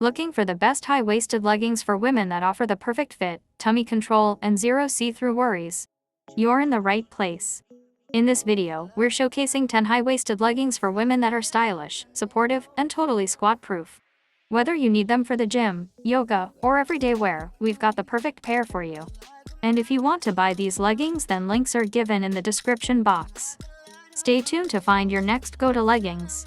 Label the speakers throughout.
Speaker 1: Looking for the best high-waisted leggings for women that offer the perfect fit, tummy control, and zero see-through worries? You're in the right place. In this video, we're showcasing 10 high-waisted leggings for women that are stylish, supportive, and totally squat-proof. Whether you need them for the gym, yoga, or everyday wear, we've got the perfect pair for you. And if you want to buy these leggings, then links are given in the description box. Stay tuned to find your next go-to leggings.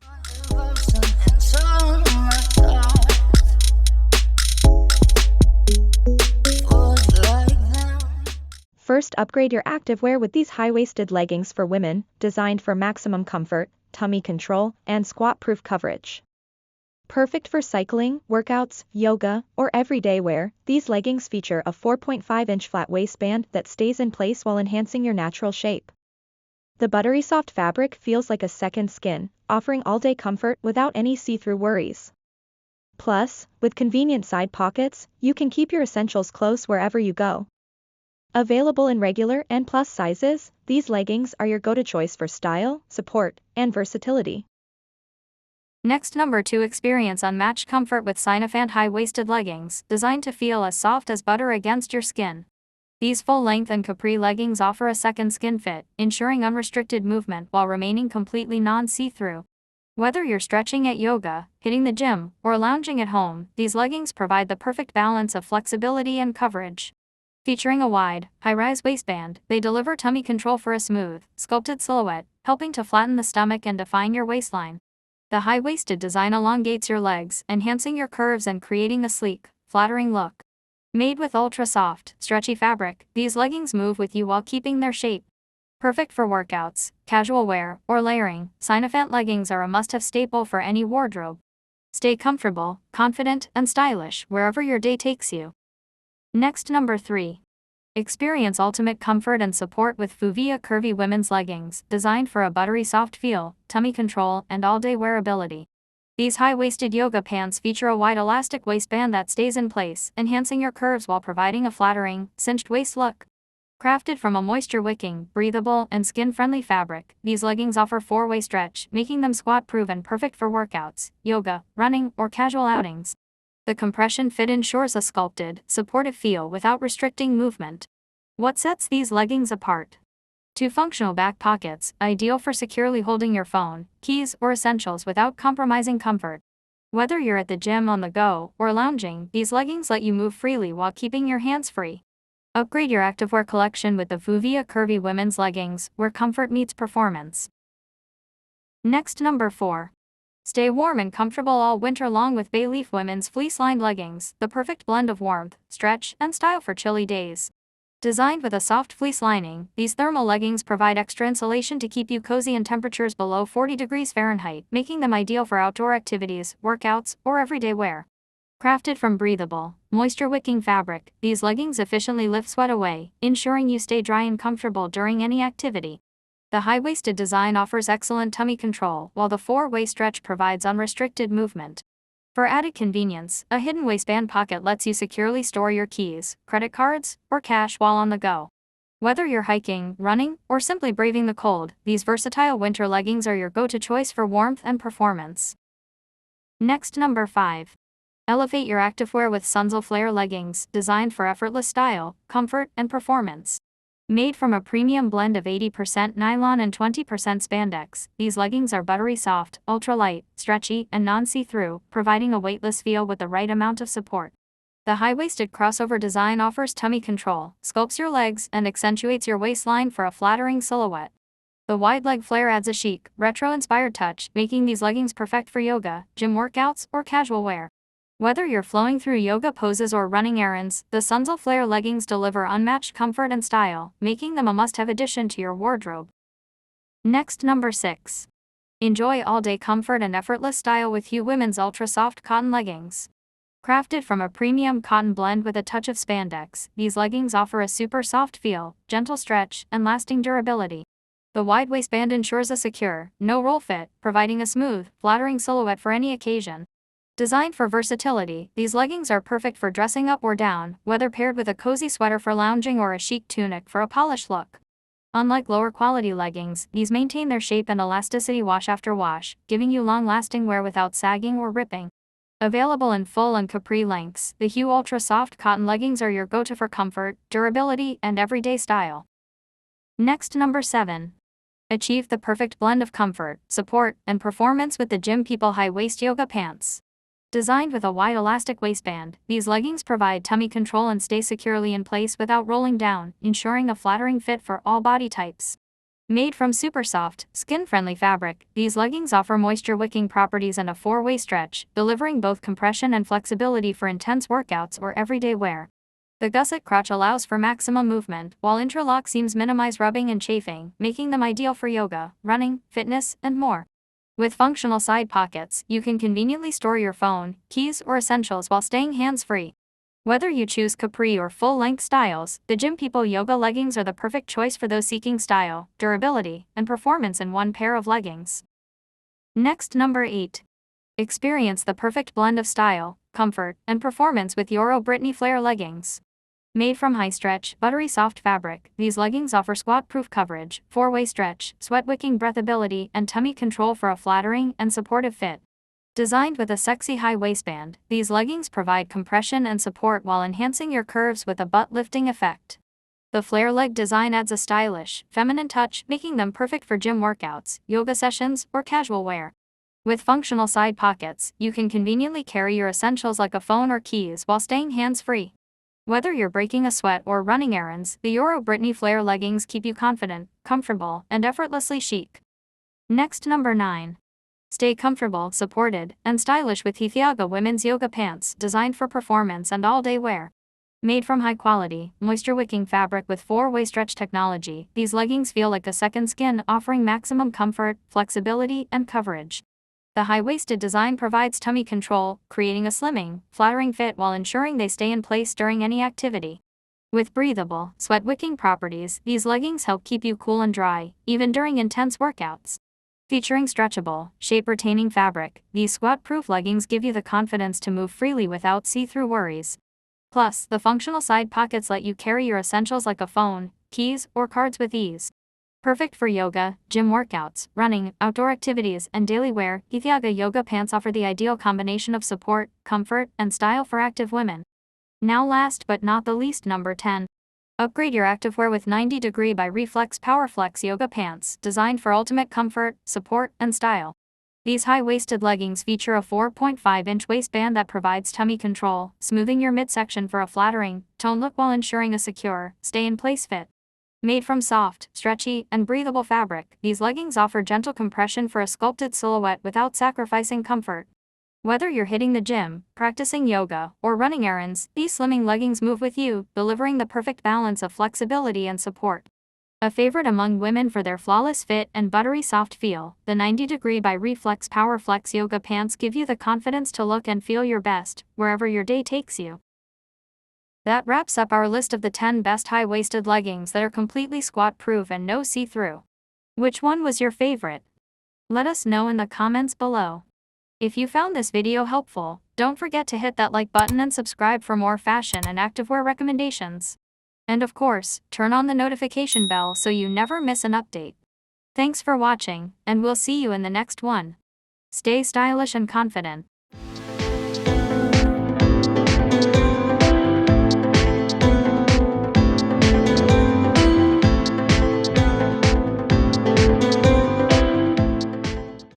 Speaker 2: First, upgrade your activewear with these high-waisted leggings for women, designed for maximum comfort, tummy control, and squat-proof coverage. Perfect for cycling, workouts, yoga, or everyday wear, these leggings feature a 4.5-inch flat waistband that stays in place while enhancing your natural shape. The buttery soft fabric feels like a second skin, offering all-day comfort without any see-through worries. Plus, with convenient side pockets, you can keep your essentials close wherever you go. Available in regular and plus sizes, these leggings are your go-to choice for style, support, and versatility.
Speaker 1: Next, number 2, experience unmatched comfort with Sinofant high-waisted leggings, designed to feel as soft as butter against your skin. These full-length and Capri leggings offer a second skin fit, ensuring unrestricted movement while remaining completely non-see-through. Whether you're stretching at yoga, hitting the gym, or lounging at home, these leggings provide the perfect balance of flexibility and coverage. Featuring a wide, high-rise waistband, they deliver tummy control for a smooth, sculpted silhouette, helping to flatten the stomach and define your waistline. The high-waisted design elongates your legs, enhancing your curves and creating a sleek, flattering look. Made with ultra-soft, stretchy fabric, these leggings move with you while keeping their shape. Perfect for workouts, casual wear, or layering, Sinofant leggings are a must-have staple for any wardrobe. Stay comfortable, confident, and stylish wherever your day takes you. Next, number 3. Experience ultimate comfort and support with Fuvia curvy women's leggings, designed for a buttery soft feel, tummy control, and all-day wearability. These high-waisted yoga pants feature a wide elastic waistband that stays in place, enhancing your curves while providing a flattering, cinched waist look. Crafted from a moisture-wicking, breathable, and skin-friendly fabric, these leggings offer 4-way stretch, making them squat-proof and perfect for workouts, yoga, running, or casual outings. The compression fit ensures a sculpted, supportive feel without restricting movement. What sets these leggings apart? 2 functional back pockets, ideal for securely holding your phone, keys, or essentials without compromising comfort. Whether you're at the gym, on the go, or lounging, these leggings let you move freely while keeping your hands free. Upgrade your activewear collection with the Fuvia curvy women's leggings, where comfort meets performance. Next, number 4. Stay warm and comfortable all winter long with Bayleaf women's fleece-lined leggings, the perfect blend of warmth, stretch, and style for chilly days. Designed with a soft fleece lining, these thermal leggings provide extra insulation to keep you cozy in temperatures below 40 degrees Fahrenheit, making them ideal for outdoor activities, workouts, or everyday wear. Crafted from breathable, moisture-wicking fabric, these leggings efficiently lift sweat away, ensuring you stay dry and comfortable during any activity. The high-waisted design offers excellent tummy control, while the 4-way stretch provides unrestricted movement. For added convenience, a hidden waistband pocket lets you securely store your keys, credit cards, or cash while on the go. Whether you're hiking, running, or simply braving the cold, these versatile winter leggings are your go-to choice for warmth and performance. Next, number 5. Elevate your activewear with Sunzel Flare leggings, designed for effortless style, comfort, and performance. Made from a premium blend of 80% nylon and 20% spandex, these leggings are buttery soft, ultra-light, stretchy, and non-see-through, providing a weightless feel with the right amount of support. The high-waisted crossover design offers tummy control, sculpts your legs, and accentuates your waistline for a flattering silhouette. The wide leg flare adds a chic, retro-inspired touch, making these leggings perfect for yoga, gym workouts, or casual wear. Whether you're flowing through yoga poses or running errands, the Sunzel Flare leggings deliver unmatched comfort and style, making them a must-have addition to your wardrobe. Next, number 6. Enjoy all-day comfort and effortless style with Hue women's ultra-soft cotton leggings. Crafted from a premium cotton blend with a touch of spandex, these leggings offer a super soft feel, gentle stretch, and lasting durability. The wide waistband ensures a secure, no-roll fit, providing a smooth, flattering silhouette for any occasion. Designed for versatility, these leggings are perfect for dressing up or down, whether paired with a cozy sweater for lounging or a chic tunic for a polished look. Unlike lower-quality leggings, these maintain their shape and elasticity wash after wash, giving you long-lasting wear without sagging or ripping. Available in full and capri lengths, the Hue Ultra Soft Cotton Leggings are your go-to for comfort, durability, and everyday style. Next, number 7. Achieve the perfect blend of comfort, support, and performance with the Gym People High-Waist Yoga Pants. Designed with a wide elastic waistband, these leggings provide tummy control and stay securely in place without rolling down, ensuring a flattering fit for all body types. Made from super soft, skin-friendly fabric, these leggings offer moisture-wicking properties and a 4-way stretch, delivering both compression and flexibility for intense workouts or everyday wear. The gusset crotch allows for maximum movement, while interlock seams minimize rubbing and chafing, making them ideal for yoga, running, fitness, and more. With functional side pockets, you can conveniently store your phone, keys, or essentials while staying hands-free. Whether you choose capri or full-length styles, the Gym People Yoga Leggings are the perfect choice for those seeking style, durability, and performance in one pair of leggings. Next, number 8. Experience the perfect blend of style, comfort, and performance with Yoro Britney Flare Leggings. Made from high-stretch, buttery soft fabric, these leggings offer squat-proof coverage, 4-way stretch, sweat-wicking breathability, and tummy control for a flattering and supportive fit. Designed with a sexy high waistband, these leggings provide compression and support while enhancing your curves with a butt-lifting effect. The flare leg design adds a stylish, feminine touch, making them perfect for gym workouts, yoga sessions, or casual wear. With functional side pockets, you can conveniently carry your essentials like a phone or keys while staying hands-free. Whether you're breaking a sweat or running errands, the Yoro Britney Flare leggings keep you confident, comfortable, and effortlessly chic. Next, number 9. Stay comfortable, supported, and stylish with Hithiaga Women's Yoga Pants, designed for performance and all-day wear. Made from high-quality, moisture-wicking fabric with 4-way stretch technology, these leggings feel like a second skin, offering maximum comfort, flexibility, and coverage. The high-waisted design provides tummy control, creating a slimming, flattering fit while ensuring they stay in place during any activity. With breathable, sweat-wicking properties, these leggings help keep you cool and dry, even during intense workouts. Featuring stretchable, shape-retaining fabric, these squat-proof leggings give you the confidence to move freely without see-through worries. Plus, the functional side pockets let you carry your essentials like a phone, keys, or cards with ease. Perfect for yoga, gym workouts, running, outdoor activities, and daily wear, Hithiaga Yoga Pants offer the ideal combination of support, comfort, and style for active women. Now last but not the least, number 10. Upgrade your activewear with 90° by Reflex PowerFlex Yoga Pants, designed for ultimate comfort, support, and style. These high-waisted leggings feature a 4.5-inch waistband that provides tummy control, smoothing your midsection for a flattering, toned look while ensuring a secure, stay-in-place fit. Made from soft, stretchy, and breathable fabric, these leggings offer gentle compression for a sculpted silhouette without sacrificing comfort. Whether you're hitting the gym, practicing yoga, or running errands, these slimming leggings move with you, delivering the perfect balance of flexibility and support. A favorite among women for their flawless fit and buttery soft feel, the 90° by Reflex PowerFlex Yoga Pants give you the confidence to look and feel your best, wherever your day takes you. That wraps up our list of the 10 best high-waisted leggings that are completely squat-proof and no see-through. Which one was your favorite? Let us know in the comments below. If you found this video helpful, don't forget to hit that like button and subscribe for more fashion and activewear recommendations. And of course, turn on the notification bell so you never miss an update. Thanks for watching, and we'll see you in the next one. Stay stylish and confident.